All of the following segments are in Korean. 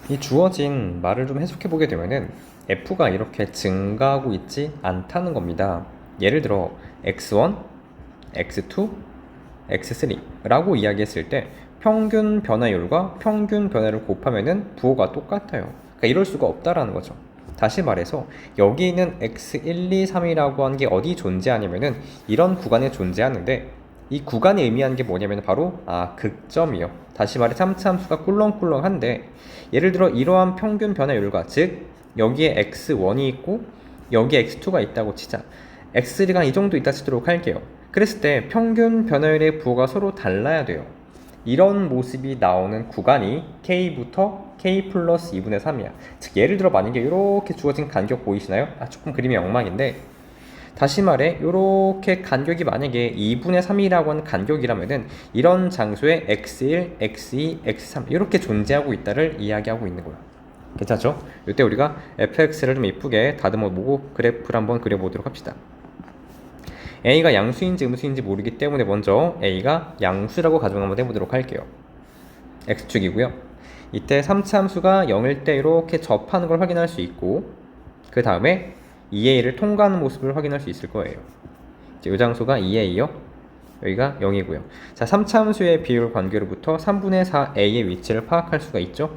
이 주어진 말을 좀 해석해 보게 되면은 f가 이렇게 증가하고 있지 않다는 겁니다. 예를 들어 x1, x2, x3 라고 이야기했을 때 평균 변화율과 평균 변화를 곱하면은 부호가 똑같아요. 그러니까 이럴 수가 없다라는 거죠. 다시 말해서 여기 있는 x1, 2, 3이라고 하는 게 어디 존재하냐면은 이런 구간에 존재하는데, 이 구간이 의미하는 게 뭐냐면 바로 극점이요. 다시 말해 3차 함수가 꿀렁꿀렁한데, 예를 들어 이러한 평균 변화율과, 즉 여기에 x1이 있고 여기에 x2가 있다고 치자. x3가 이 정도 있다 치도록 할게요. 그랬을 때 평균 변화율의 부호가 서로 달라야 돼요. 이런 모습이 나오는 구간이 k부터 k 플러스 2분의 3이야. 즉 예를 들어 만약에 이렇게 주어진 간격 보이시나요? 조금 그림이 엉망인데, 다시 말해 이렇게 간격이 만약에 2분의 3이라고 하는 간격이라면은 이런 장소에 x1, x2, x3 이렇게 존재하고 있다를 이야기하고 있는 거야. 괜찮죠? 이때 우리가 fx를 좀 이쁘게 다듬어 보고 그래프를 한번 그려보도록 합시다. a가 양수인지 음수인지 모르기 때문에 먼저 a가 양수라고 가정 한번 해보도록 할게요. x축이고요. 이때 3차 함수가 0일 때 이렇게 접하는 걸 확인할 수 있고, 그 다음에 2a를 통과하는 모습을 확인할 수 있을 거예요. 이 장소가 2a요. 여기가 0이고요. 자, 3차 함수의 비율 관계로부터 3분의 4a의 위치를 파악할 수가 있죠.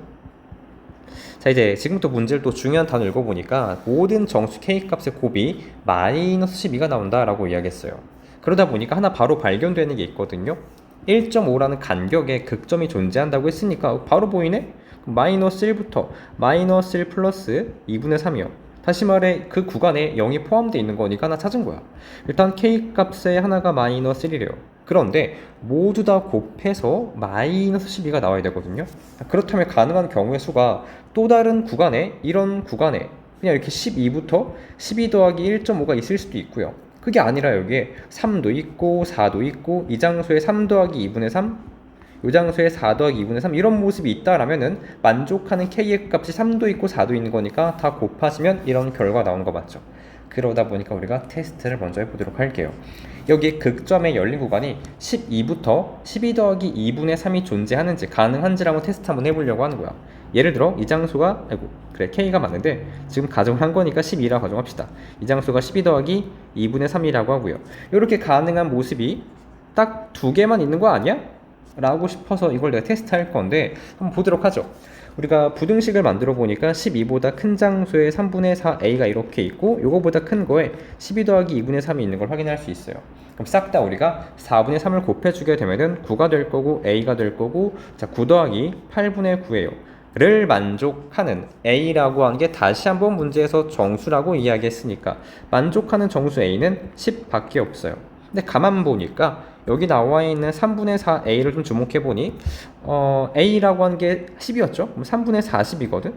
자, 이제 지금부터 문제를 또 중요한 단어 읽어보니까 모든 정수 k 값의 곱이 마이너스 12가 나온다라고 이야기했어요. 그러다 보니까 하나 바로 발견되는 게 있거든요. 1.5라는 간격에 극점이 존재한다고 했으니까 바로 보이네? 마이너스 1부터 마이너스 1 플러스 2분의 3이요. 다시 말해 그 구간에 0이 포함되어 있는 거니까 하나 찾은 거야. 일단 k 값의 하나가 마이너스 1이래요. 그런데 모두 다 곱해서 마이너스 12가 나와야 되거든요. 그렇다면 가능한 경우의 수가 또 다른 구간에, 이런 구간에 그냥 이렇게 12부터 12 더하기 1.5가 있을 수도 있고요. 그게 아니라 여기에 3도 있고 4도 있고, 이 장소에 3 더하기 2분의 3, 이 장소에 4 더하기 2분의 3 이런 모습이 있다라면은 만족하는 k의 값이 3도 있고 4도 있는 거니까 다 곱하시면 이런 결과 나오는 거 맞죠? 그러다 보니까 우리가 테스트를 먼저 해보도록 할게요. 여기 극점의 열린 구간이 12부터 12 더하기 2분의 3이 존재하는지 가능한지를 한번 테스트 한번 해보려고 하는 거야. 예를 들어 이 장소가 그래 k가 맞는데 지금 가정을 한 거니까 12라고 가정합시다. 이 장소가 12 더하기 2분의 3이라고 하고요. 이렇게 가능한 모습이 딱 두 개만 있는 거 아니야? 라고 싶어서 이걸 내가 테스트 할 건데 한번 보도록 하죠. 우리가 부등식을 만들어 보니까 12보다 큰 장소에 3분의 4a가 이렇게 있고, 요거보다 큰 거에 12 더하기 2분의 3이 있는 걸 확인할 수 있어요. 그럼 싹 다 우리가 4분의 3을 곱해주게 되면은 9가 될 거고 a가 될 거고, 자 9 더하기 8분의 9예요. 를 만족하는 a라고 하는 게 다시 한번 문제에서 정수라고 이야기했으니까 만족하는 정수 a는 10밖에 없어요. 근데 가만 보니까 여기 나와 있는 3분의 4a를 좀 주목해 보니 a라고 하는 게 10이었죠? 그럼 3분의 40이거든?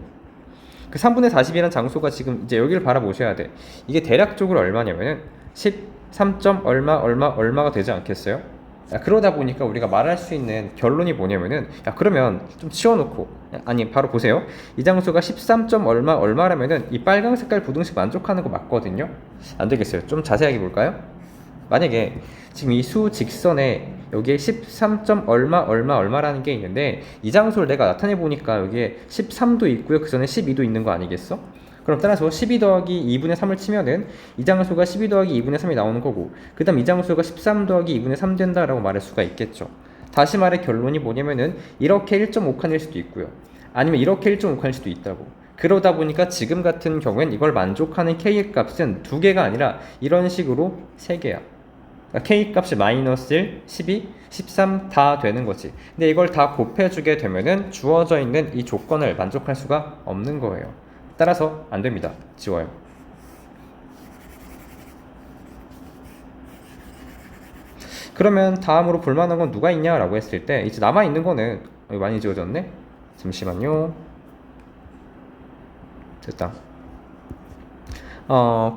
그 3분의 40이라는 장소가 지금 이제 여기를 바라보셔야 돼. 이게 대략적으로 얼마냐면은 13. 얼마가 되지 않겠어요? 그러다 보니까 우리가 말할 수 있는 결론이 뭐냐면은, 그러면 좀 치워놓고, 아니 바로 보세요. 이 장소가 13. 얼마라면은 이 빨강 색깔 부등식 만족하는 거 맞거든요. 안 되겠어요. 좀 자세하게 볼까요? 만약에 지금 이 수 직선에 여기에 13. 얼마라는 게 있는데, 이 장소를 내가 나타내 보니까 여기에 13도 있고요, 그 전에 12도 있는 거 아니겠어? 그럼 따라서 12 더하기 2분의 3을 치면은 이 장소가 12 더하기 2분의 3이 나오는 거고, 그 다음 이 장소가 13 더하기 2분의 3 된다라고 말할 수가 있겠죠. 다시 말해 결론이 뭐냐면은 이렇게 1.5칸일 수도 있고요, 아니면 이렇게 1.5칸일 수도 있다고. 그러다 보니까 지금 같은 경우엔 이걸 만족하는 k의 값은 2개가 아니라 이런 식으로 3개야. k 값이 마이너스 1, 12, 13 다 되는 거지. 근데 이걸 다 곱해주게 되면은 주어져 있는 이 조건을 만족할 수가 없는 거예요. 따라서 안 됩니다. 지워요. 그러면 다음으로 볼만한 건 누가 있냐라고 했을 때, 이제 남아있는 거는 많이 지워졌네? 잠시만요. 됐다.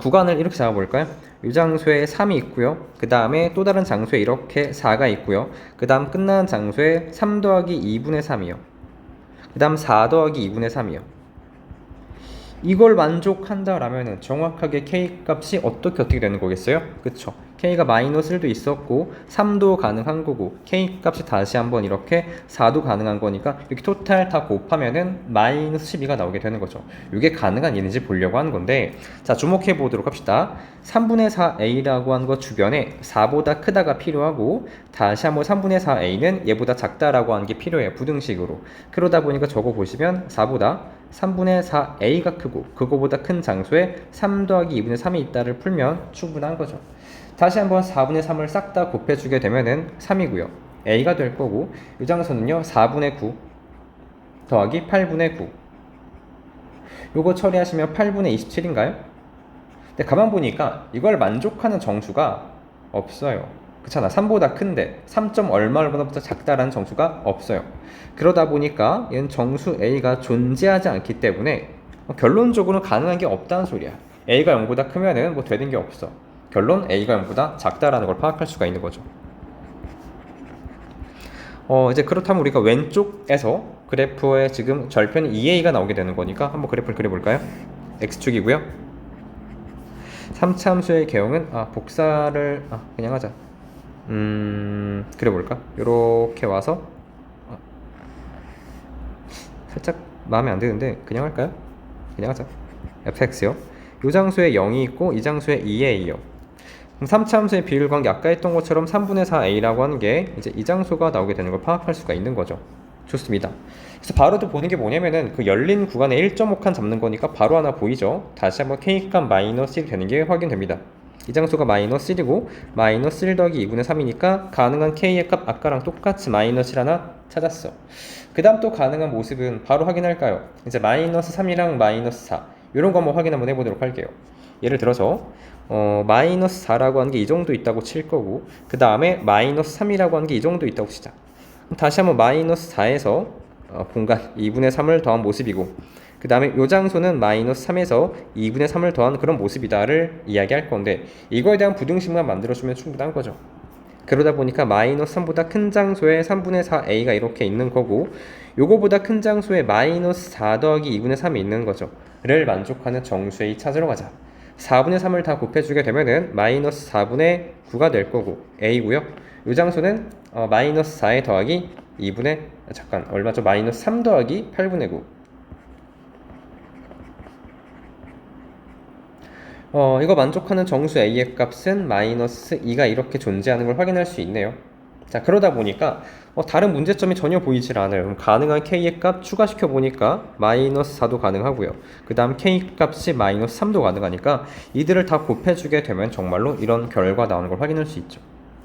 구간을 이렇게 잡아볼까요? 이 장소에 3이 있고요. 그 다음에 또 다른 장소에 이렇게 4가 있고요. 그 다음 끝나는 장소에 3 더하기 2분의 3이요. 그 다음 4 더하기 2분의 3이요. 이걸 만족한다라면 정확하게 k 값이 어떻게 되는 거겠어요? 그쵸? K가 마이너스 1도 있었고 3도 가능한 거고 K 값이 다시 한번 이렇게 4도 가능한 거니까 이렇게 토탈 다 곱하면은 마이너스 12가 나오게 되는 거죠. 이게 가능한 일인지 보려고 하는 건데, 자 주목해 보도록 합시다. 3분의 4a라고 하는 것 주변에 4보다 크다가 필요하고, 다시 한번 3분의 4a는 얘보다 작다라고 하는 게 필요해요. 부등식으로. 그러다 보니까 저거 보시면 4보다 3분의 4a가 크고 그거보다 큰 장소에 3 더하기 2분의 3이 있다를 풀면 충분한 거죠. 다시 한번 4분의 3을 싹 다 곱해주게 되면은 3이고요. a가 될 거고, 이 장소는요 4분의 9 더하기 8분의 9. 요거 처리하시면 8분의 27인가요? 근데 가만 보니까 이걸 만족하는 정수가 없어요. 그렇잖아. 3보다 큰데 3. 얼마보다 작다라는 정수가 없어요. 그러다 보니까 얘는 정수 A가 존재하지 않기 때문에 결론적으로 가능한 게 없다는 소리야. A가 0보다 크면은 뭐 되는 게 없어. 결론 A가 0보다 작다라는 걸 파악할 수가 있는 거죠. 이제 그렇다면 우리가 왼쪽에서 그래프에 지금 절편이 2A가 나오게 되는 거니까 한번 그래프를 그려볼까요? X축이고요. 3차 함수의 개형은 복사를 그냥 하자. 그려볼까? 요렇게 와서 살짝 마음에 안 드는데 그냥 할까요? 그냥 하자. fx요. 요 장소에 0이 있고 이 장소에 2a요. 그럼 3차 함수의 비율 관계 아까 했던 것처럼 3분의 4a라고 하는 게 이제 이 장소가 나오게 되는 걸 파악할 수가 있는 거죠. 좋습니다. 그래서 바로 또 보는 게 뭐냐면은 그 열린 구간에 1.5칸 잡는 거니까 바로 하나 보이죠? 다시 한번 k값 마이너스 1이 되는 게 확인됩니다. 이 장소가 마이너스 1이고 마이너스 1 더하기 2분의 3이니까 가능한 k의 값 아까랑 똑같이 마이너스 1 하나 찾았어. 그 다음 또 가능한 모습은 바로 확인할까요? 이제 마이너스 3이랑 마이너스 4 이런 거 한번 확인 한번 해보도록 할게요. 예를 들어서 마이너스 4라고 하는 게 이 정도 있다고 칠 거고, 그 다음에 마이너스 3이라고 하는 게 이 정도 있다고 치자. 그럼 다시 한번 마이너스 4에서 공간 2분의 3을 더한 모습이고, 그 다음에 요 장소는 마이너스 3에서 2분의 3을 더한 그런 모습이다를 이야기할 건데, 이거에 대한 부등식만 만들어주면 충분한 거죠. 그러다 보니까 마이너스 3보다 큰 장소에 3분의 4a가 이렇게 있는 거고, 요거보다 큰 장소에 마이너스 4 더하기 2분의 3이 있는 거죠. 를 만족하는 정수 A 찾으러 가자. 4분의 3을 다 곱해주게 되면은 마이너스 4분의 9가 될 거고 a고요. 요 장소는 마이너스 4에 더하기 2분의 얼마죠? 마이너스 3 더하기 8분의 9. 이거 만족하는 정수 a의 값은 마이너스 2가 이렇게 존재하는 걸 확인할 수 있네요. 자, 그러다 보니까 다른 문제점이 전혀 보이질 않아요. 그럼 가능한 k의 값 추가시켜 보니까 마이너스 4도 가능하고요. 그 다음 k 값이 마이너스 3도 가능하니까 이들을 다 곱해주게 되면 정말로 이런 결과 나오는 걸 확인할 수 있죠.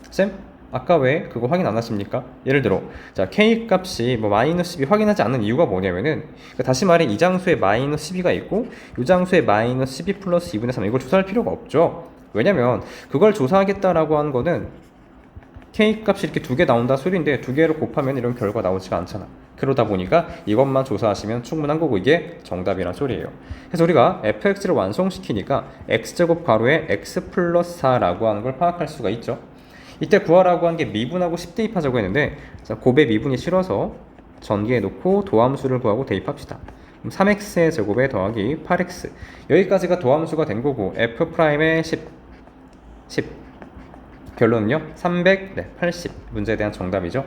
쌤? 아까 왜 그거 확인 안 하십니까? 예를 들어 자 k 값이 마이너스 12 확인하지 않는 이유가 뭐냐면은, 다시 말해 이 장소에 마이너스 12가 있고 이 장소에 마이너스 12 플러스 2분의 3 이걸 조사할 필요가 없죠. 왜냐면 그걸 조사하겠다라고 하는 거는 k 값이 이렇게 두 개 나온다 소리인데 두 개를 곱하면 이런 결과 나오지가 않잖아. 그러다 보니까 이것만 조사하시면 충분한 거고 이게 정답이란 소리예요. 그래서 우리가 fx를 완성시키니까 x제곱 괄호에 x 플러스 4라고 하는 걸 파악할 수가 있죠. 이때 구하라고 한 게 미분하고 10 대입하자고 했는데, 자, 곱에 미분이 싫어서 전기에 놓고 도함수를 구하고 대입합시다. 그럼 3x의 제곱에 더하기 8x, 여기까지가 도함수가 된 거고 f'의 10 결론은요 380. 문제에 대한 정답이죠.